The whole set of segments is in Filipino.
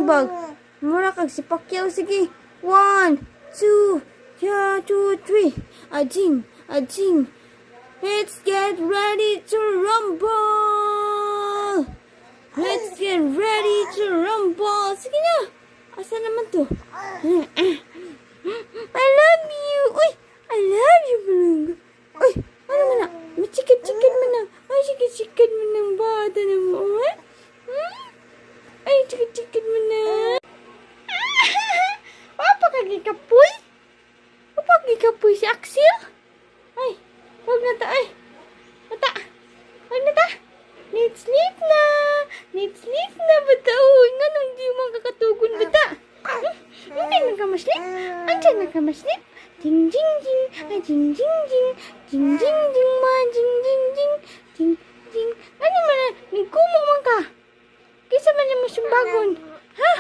bag. Mura kag si Pacquiao, sige. 1, 2, yeah, 2, 3. Ajing, ajing. Let's get ready to rumble! Let's get ready to rumble! Sige na! Asa naman to? I love you! Uy! I love you, Balanga! Uy! Ano man na? May chicken man na! Ay, chicken man ng bata na mo, ha? Ay, chicken man na! Papa kagikapoy? Papa kagikapoy si Axel? Ay! Huwag na ta, ay! Mata! Huwag na ta! Sleep na! Sleep na, bata! Uy, nga nung hindi mo kakatugon, bata! Hindi na ka maslip? Andiyan na ka maslip? Jing, jing, jing! Ay, jing, jing, jing! Jing, jing, jing, ma! Jing, jing, jing! Jing, jing! Ano man na? Nagkumo man ka! Kisa man na masumbagon! Ha?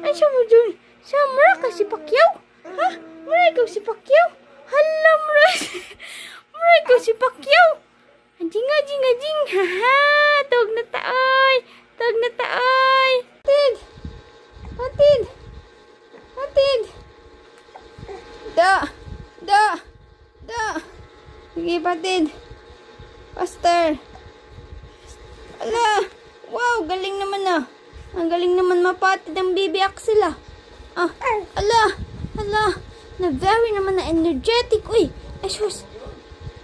Ay, siya mo dun? Siya, mura ka si Pacquiao? Ha? Mura ikaw si Pacquiao? Hala, mura! Mura ikaw si Pacquiao! Ajing, ajing, ajing! Haha! Tawag na taoy! Tawag na taoy! Patid! Patid! Patid! Da! Da! Da! Sige, patid! Faster! Ala! Wow! Galing naman ah! Ang galing naman mapatid ang baby Axel ah! Ah! Ala! Ala! Na very naman na energetic! Uy! Ay, sus!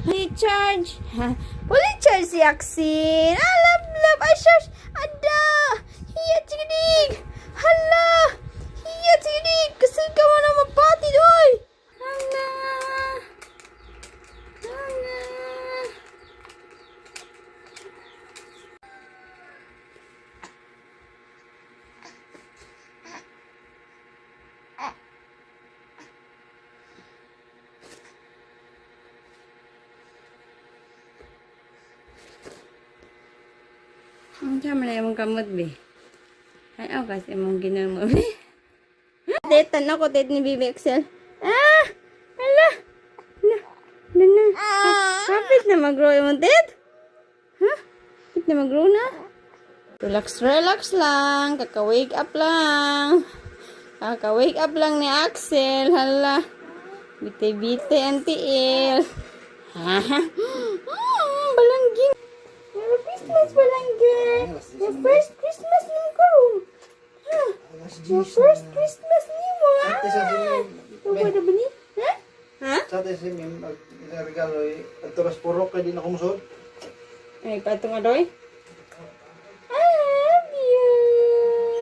Recharge! Ha? Fully charge si Axel! Ah! Love! Ay, sus! Ada! Hiya, chikidig! Hala! Hiya, chikidig! Kasi ka mo na mapatid! Uy! Hala! Hala! Ang sama na yung kamot, be. Ay, ako kasi mong ginawa mo, be. Detan ako, tet ni Bibi Axel. Ah! Hala! Hala! Hala! Kapit na mag-grow yung tet? Ha? Kapit na mag-grow na? Relax, relax lang. Kaka-wake up lang. Kaka-wake up lang ni Axel. Hala! Bite-bite ang tiil. Ha? Balangging. Merry Christmas, Balangging. Your first Christmas ni ko. Ha? Your first Christmas ni mo. Ito ba na ba ni? Ha? Ha? Sa atin si Mim, regalo at turas purok kaya di na kumusod. Ay, patong adoy?